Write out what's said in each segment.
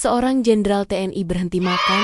Seorang jenderal TNI berhenti makan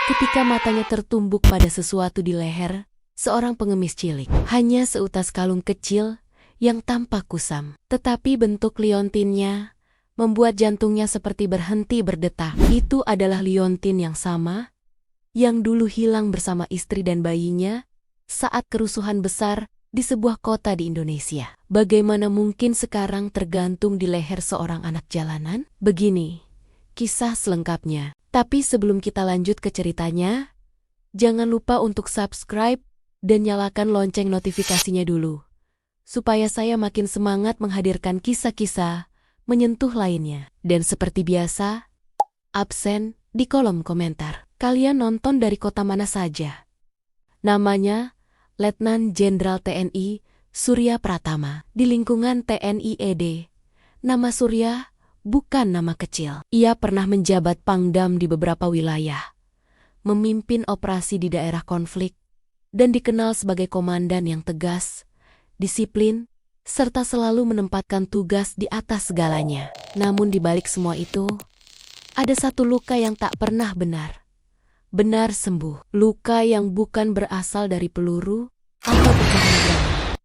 ketika matanya tertumbuk pada sesuatu di leher seorang pengemis cilik. Hanya seutas kalung kecil yang tampak kusam, tetapi bentuk liontinnya membuat jantungnya seperti berhenti berdetak. Itu adalah liontin yang sama yang dulu hilang bersama istri dan bayinya saat kerusuhan besar di sebuah kota di Indonesia. Bagaimana mungkin sekarang tergantung di leher seorang anak jalanan? Begini kisah selengkapnya. Tapi sebelum kita lanjut ke ceritanya, jangan lupa untuk subscribe dan nyalakan lonceng notifikasinya dulu, supaya saya makin semangat menghadirkan kisah-kisah menyentuh lainnya. Dan seperti biasa, absen di kolom komentar. Kalian nonton dari kota mana saja? Namanya Letnan Jenderal TNI Surya Pratama. Di lingkungan TNI AD, nama Surya bukan nama kecil. Ia pernah menjabat Pangdam di beberapa wilayah, memimpin operasi di daerah konflik, dan dikenal sebagai komandan yang tegas, disiplin, serta selalu menempatkan tugas di atas segalanya. Namun di balik semua itu, ada satu luka yang tak pernah benar sembuh. Luka yang bukan berasal dari peluru atau pecahan granat,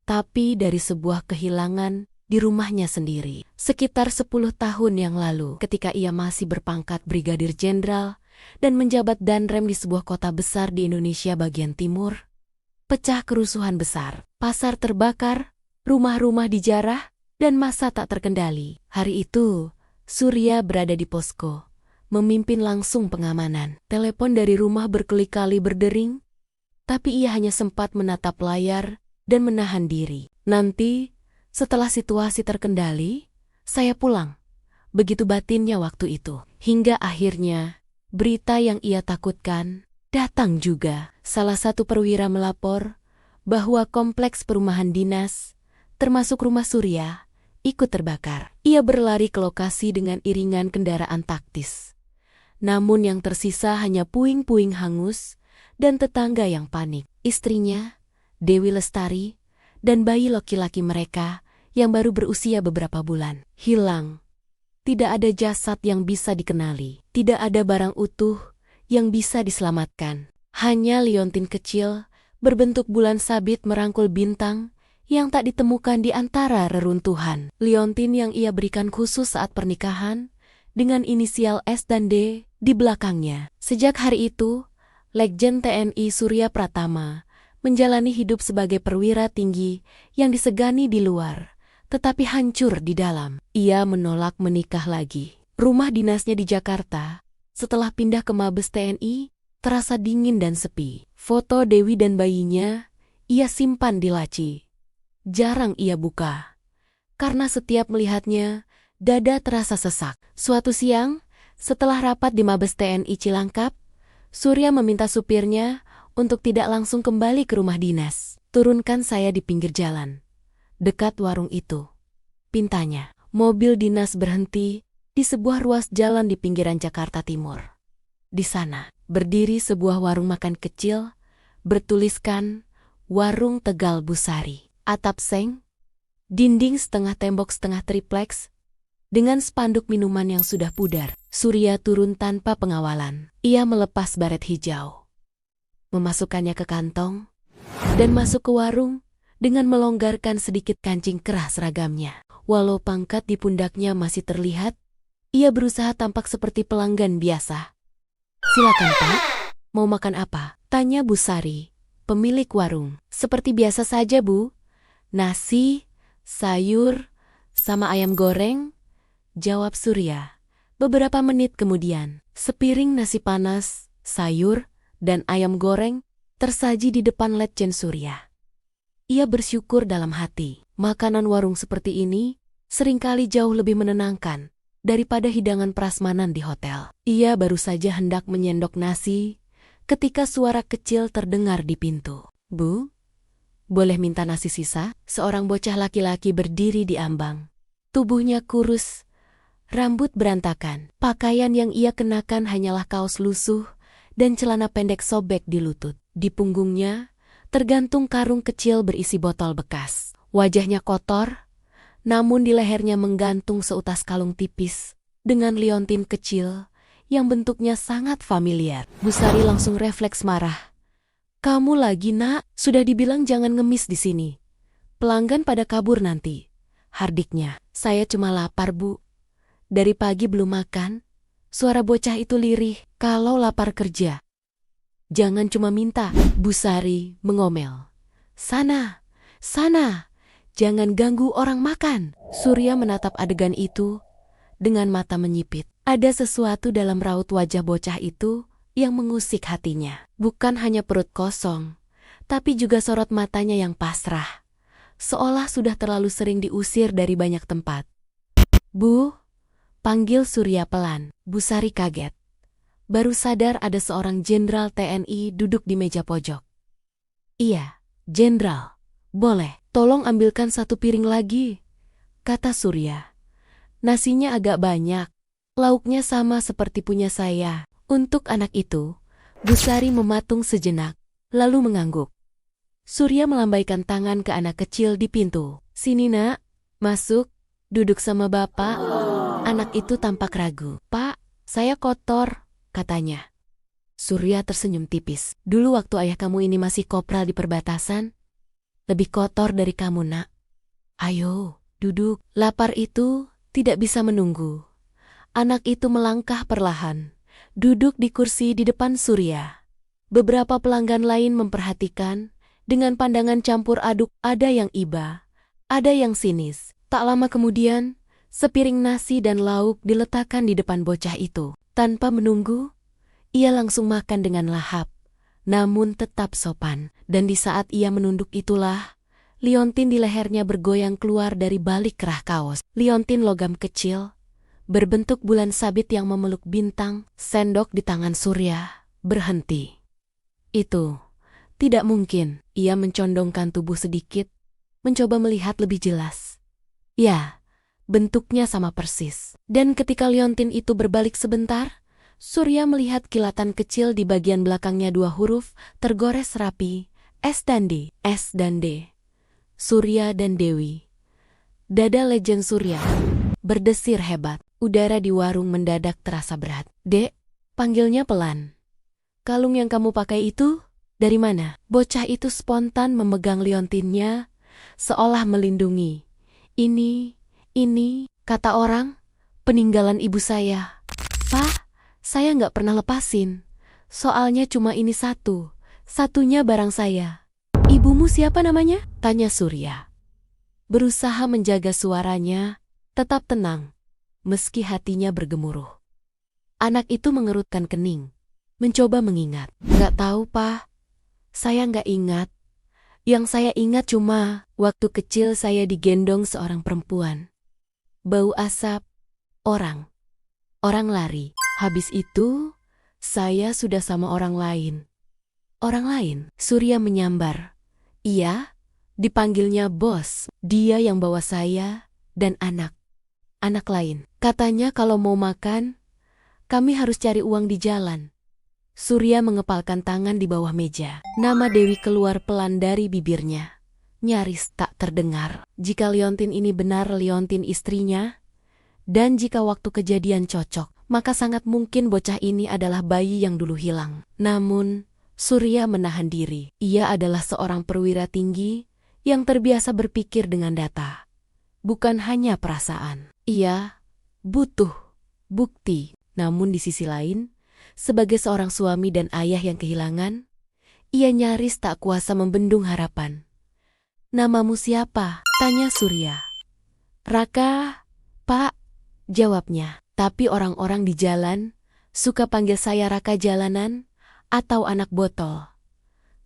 tapi dari sebuah kehilangan di rumahnya sendiri. Sekitar 10 tahun yang lalu, ketika ia masih berpangkat Brigadir Jenderal dan menjabat danrem di sebuah kota besar di Indonesia bagian timur, pecah kerusuhan besar. Pasar terbakar, rumah-rumah dijarah, dan massa tak terkendali. Hari itu, Surya berada di posko, memimpin langsung pengamanan. Telepon dari rumah berkali-kali berdering, tapi ia hanya sempat menatap layar dan menahan diri. Nanti, setelah situasi terkendali, saya pulang. Begitu batinnya waktu itu. Hingga akhirnya, berita yang ia takutkan datang juga. Salah satu perwira melapor bahwa kompleks perumahan dinas, termasuk rumah Surya, ikut terbakar. Ia berlari ke lokasi dengan iringan kendaraan taktis. Namun yang tersisa hanya puing-puing hangus dan tetangga yang panik. Istrinya, Dewi Lestari, dan bayi laki-laki mereka yang baru berusia beberapa bulan hilang. Tidak ada jasad yang bisa dikenali. Tidak ada barang utuh yang bisa diselamatkan. Hanya liontin kecil berbentuk bulan sabit merangkul bintang yang tak ditemukan di antara reruntuhan. Liontin yang ia berikan khusus saat pernikahan dengan inisial S dan D di belakangnya. Sejak hari itu, Legend TNI Surya Pratama menjalani hidup sebagai perwira tinggi yang disegani di luar, tetapi hancur di dalam. Ia menolak menikah lagi. Rumah dinasnya di Jakarta, setelah pindah ke Mabes TNI, terasa dingin dan sepi. Foto Dewi dan bayinya, ia simpan di laci. Jarang ia buka, karena setiap melihatnya, dada terasa sesak. Suatu siang, setelah rapat di Mabes TNI Cilangkap, Surya meminta supirnya untuk tidak langsung kembali ke rumah dinas. Turunkan saya di pinggir jalan, dekat warung itu, pintanya. Mobil dinas berhenti di sebuah ruas jalan di pinggiran Jakarta Timur. Di sana, berdiri sebuah warung makan kecil, bertuliskan Warung Tegal Busari. Atap seng, dinding setengah tembok setengah tripleks, dengan spanduk minuman yang sudah pudar. Surya turun tanpa pengawalan. Ia melepas baret hijau, memasukkannya ke kantong, dan masuk ke warung dengan melonggarkan sedikit kancing kerah seragamnya. Walau pangkat di pundaknya masih terlihat, ia berusaha tampak seperti pelanggan biasa. Silakan Pak, mau makan apa? Tanya Bu Sari, pemilik warung. Seperti biasa saja Bu, nasi, sayur, sama ayam goreng, jawab Surya. Beberapa menit kemudian, sepiring nasi panas, sayur, dan ayam goreng tersaji di depan Letjen Surya. Ia bersyukur dalam hati. Makanan warung seperti ini seringkali jauh lebih menenangkan daripada hidangan prasmanan di hotel. Ia baru saja hendak menyendok nasi ketika suara kecil terdengar di pintu. Bu, boleh minta nasi sisa? Seorang bocah laki-laki berdiri di ambang. Tubuhnya kurus, rambut berantakan. Pakaian yang ia kenakan hanyalah kaos lusuh dan celana pendek sobek di lutut. Di punggungnya tergantung karung kecil berisi botol bekas. Wajahnya kotor, namun di lehernya menggantung seutas kalung tipis dengan liontin kecil yang bentuknya sangat familiar. Busari langsung refleks marah. "Kamu lagi, Nak? Sudah dibilang jangan ngemis di sini. Pelanggan pada kabur nanti," hardiknya. "Saya cuma lapar, Bu. Dari pagi belum makan." Suara bocah itu lirih. "Kalau lapar kerja. Jangan cuma minta." Busari mengomel. Sana, jangan ganggu orang makan." Surya menatap adegan itu dengan mata menyipit. Ada sesuatu dalam raut wajah bocah itu yang mengusik hatinya. Bukan hanya perut kosong, tapi juga sorot matanya yang pasrah. Seolah sudah terlalu sering diusir dari banyak tempat. "Bu," panggil Surya pelan. Busari kaget. Baru sadar ada seorang jenderal TNI duduk di meja pojok. "Iya, Jenderal. Boleh, tolong ambilkan satu piring lagi," kata Surya. "Nasinya agak banyak. Lauknya sama seperti punya saya." Untuk anak itu, Busari mematung sejenak, lalu mengangguk. Surya melambaikan tangan ke anak kecil di pintu. "Sini, Nak. Masuk. Duduk sama Bapak." Anak itu tampak ragu. "Pak, saya kotor," katanya. Surya tersenyum tipis. "Dulu waktu ayah kamu ini masih kopral di perbatasan, lebih kotor dari kamu, Nak. Ayo, duduk." Lapar itu tidak bisa menunggu. Anak itu melangkah perlahan, duduk di kursi di depan Surya. Beberapa pelanggan lain memperhatikan dengan pandangan campur aduk, ada yang iba, ada yang sinis. Tak lama kemudian, sepiring nasi dan lauk diletakkan di depan bocah itu. Tanpa menunggu, ia langsung makan dengan lahap, namun tetap sopan. Dan di saat ia menunduk itulah, liontin di lehernya bergoyang keluar dari balik kerah kaos. Liontin logam kecil, berbentuk bulan sabit yang memeluk bintang, sendok di tangan Surya, berhenti. "Itu tidak mungkin." Ia mencondongkan tubuh sedikit, mencoba melihat lebih jelas. Ya, bentuknya sama persis. Dan ketika liontin itu berbalik sebentar, Surya melihat kilatan kecil di bagian belakangnya, 2 huruf tergores rapi, S dan D. S dan D. Surya dan Dewi. Dada legend Surya berdesir hebat. Udara di warung mendadak terasa berat. "Dek," panggilnya pelan. "Kalung yang kamu pakai itu dari mana?" Bocah itu spontan memegang liontinnya, seolah melindungi. Ini, kata orang, peninggalan ibu saya." "Pak, saya nggak pernah lepasin. Soalnya cuma ini satunya barang saya." "Ibumu siapa namanya?" tanya Surya. Berusaha menjaga suaranya tetap tenang, meski hatinya bergemuruh. Anak itu mengerutkan kening, mencoba mengingat. "Nggak tahu, Pak. Saya nggak ingat. Yang saya ingat cuma waktu kecil saya digendong seorang perempuan. Bau asap, orang lari. Habis itu, saya sudah sama orang lain." "Orang lain?" Surya menyambar. "Iya, dipanggilnya bos. Dia yang bawa saya dan anak lain. Katanya kalau mau makan, kami harus cari uang di jalan." Surya mengepalkan tangan di bawah meja. Nama Dewi keluar pelan dari bibirnya, nyaris tak terdengar. Jika liontin ini benar liontin istrinya, dan jika waktu kejadian cocok, maka sangat mungkin bocah ini adalah bayi yang dulu hilang. Namun, Surya menahan diri. Ia adalah seorang perwira tinggi yang terbiasa berpikir dengan data, bukan hanya perasaan. Ia butuh bukti. Namun di sisi lain, sebagai seorang suami dan ayah yang kehilangan, ia nyaris tak kuasa membendung harapan. "Namamu siapa?" tanya Surya. "Raka, Pak," jawabnya. "Tapi orang-orang di jalan suka panggil saya Raka Jalanan atau anak botol."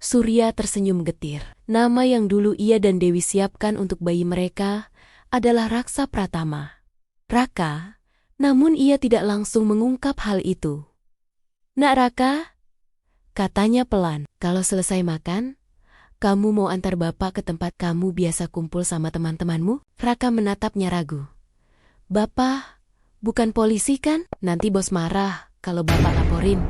Surya tersenyum getir. Nama yang dulu ia dan Dewi siapkan untuk bayi mereka adalah Raksa Pratama. Raka, namun ia tidak langsung mengungkap hal itu. "Nak Raka," katanya pelan, "kalau selesai makan, kamu mau antar Bapak ke tempat kamu biasa kumpul sama teman-temanmu?" Raka menatapnya ragu. "Bapak bukan polisi kan? Nanti bos marah kalau Bapak laporin."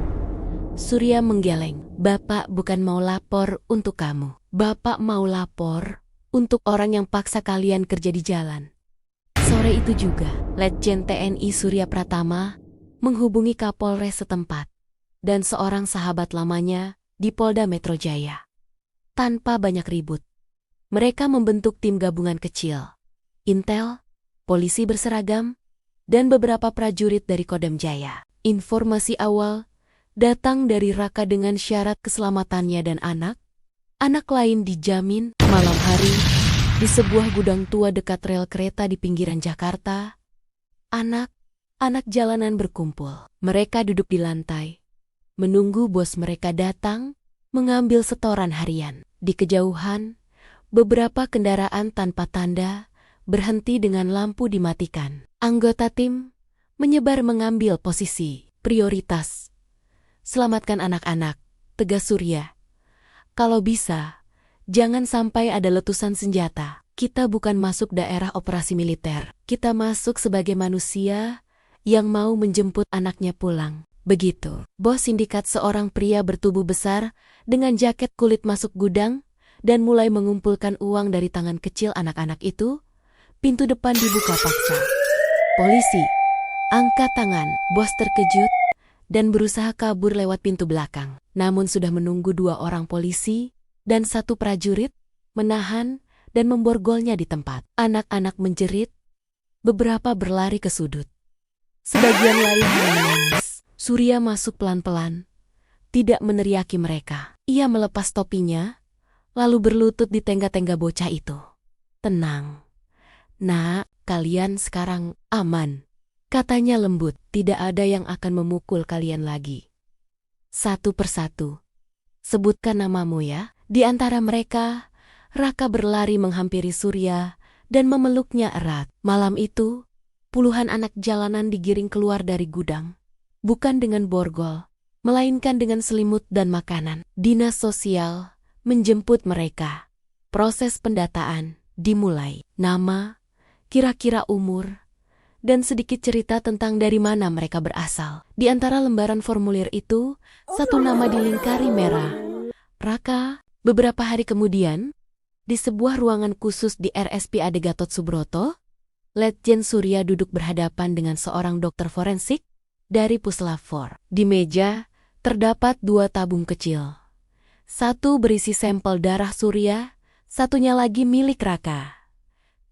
Surya menggeleng. "Bapak bukan mau lapor untuk kamu. Bapak mau lapor untuk orang yang paksa kalian kerja di jalan." Sore itu juga, Letjen TNI Surya Pratama menghubungi Kapolres setempat dan seorang sahabat lamanya di Polda Metro Jaya. Tanpa banyak ribut, mereka membentuk tim gabungan kecil, Intel, polisi berseragam, dan beberapa prajurit dari Kodam Jaya. Informasi awal datang dari Raka dengan syarat keselamatannya dan anak lain dijamin. Malam hari, di sebuah gudang tua dekat rel kereta di pinggiran Jakarta, anak jalanan berkumpul. Mereka duduk di lantai, menunggu bos mereka datang mengambil setoran harian. Di kejauhan, beberapa kendaraan tanpa tanda berhenti dengan lampu dimatikan. Anggota tim menyebar mengambil posisi prioritas. Selamatkan anak-anak, tegas Surya. Kalau bisa, jangan sampai ada letusan senjata. Kita bukan masuk daerah operasi militer. Kita masuk sebagai manusia yang mau menjemput anaknya pulang. Begitu. Bos sindikat, seorang pria bertubuh besar dengan jaket kulit, masuk gudang dan mulai mengumpulkan uang dari tangan kecil anak-anak itu. Pintu depan dibuka paksa. Polisi, angkat tangan. Bos terkejut dan berusaha kabur lewat pintu belakang. Namun sudah menunggu 2 orang polisi dan 1 prajurit menahan dan memborgolnya di tempat. Anak-anak menjerit, beberapa berlari ke sudut. Sebagian lain hanya menangis. Surya masuk pelan-pelan, tidak meneriaki mereka. Ia melepas topinya, lalu berlutut di tengga-tengga bocah itu. Tenang, nak, kalian sekarang aman, katanya lembut. Tidak ada yang akan memukul kalian lagi. Satu persatu, sebutkan namamu ya. Di antara mereka, Raka berlari menghampiri Surya dan memeluknya erat. Malam itu, puluhan anak jalanan digiring keluar dari gudang. Bukan dengan borgol, melainkan dengan selimut dan makanan. Dinas sosial menjemput mereka. Proses pendataan dimulai. Nama, kira-kira umur, dan sedikit cerita tentang dari mana mereka berasal. Di antara lembaran formulir itu, 1 nama dilingkari merah. Raka. Beberapa hari kemudian, di sebuah ruangan khusus di RSPAD Gatot Subroto, Letjen Surya duduk berhadapan dengan seorang dokter forensik dari Puslap 4. Di meja, terdapat 2 tabung kecil. 1 berisi sampel darah Surya, 1-nya lagi milik Raka.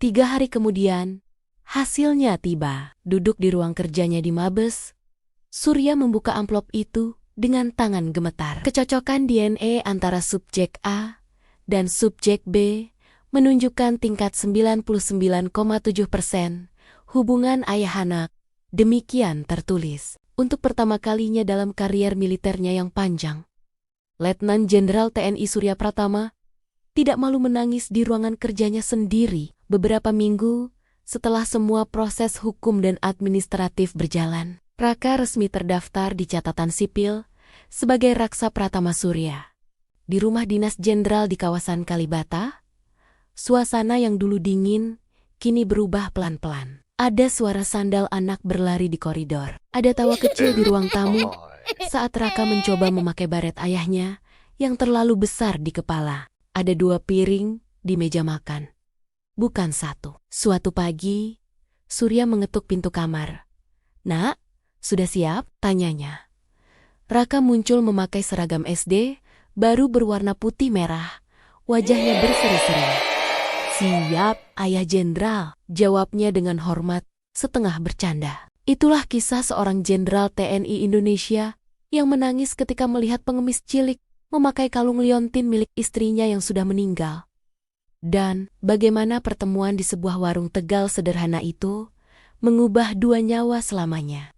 3 hari kemudian, hasilnya tiba. Duduk di ruang kerjanya di Mabes, Surya membuka amplop itu dengan tangan gemetar. Kecocokan DNA antara subjek A dan subjek B menunjukkan tingkat 99,7% hubungan ayah anak. Demikian tertulis. Untuk pertama kalinya dalam karier militernya yang panjang, Letnan Jenderal TNI Surya Pratama tidak malu menangis di ruangan kerjanya sendiri. Beberapa minggu setelah semua proses hukum dan administratif berjalan, Raka resmi terdaftar di catatan sipil sebagai Raksa Pratama Surya. Di rumah dinas jenderal di kawasan Kalibata, suasana yang dulu dingin kini berubah pelan-pelan. Ada suara sandal anak berlari di koridor. Ada tawa kecil di ruang tamu saat Raka mencoba memakai baret ayahnya yang terlalu besar di kepala. Ada 2 piring di meja makan, bukan 1. Suatu pagi, Surya mengetuk pintu kamar. "Nak, sudah siap?" tanyanya. Raka muncul memakai seragam SD, baru berwarna putih merah. Wajahnya berseri-seri. "Siap, Ayah Jenderal," jawabnya dengan hormat, setengah bercanda. Itulah kisah seorang jenderal TNI Indonesia yang menangis ketika melihat pengemis cilik memakai kalung liontin milik istrinya yang sudah meninggal. Dan bagaimana pertemuan di sebuah warung Tegal sederhana itu mengubah 2 nyawa selamanya.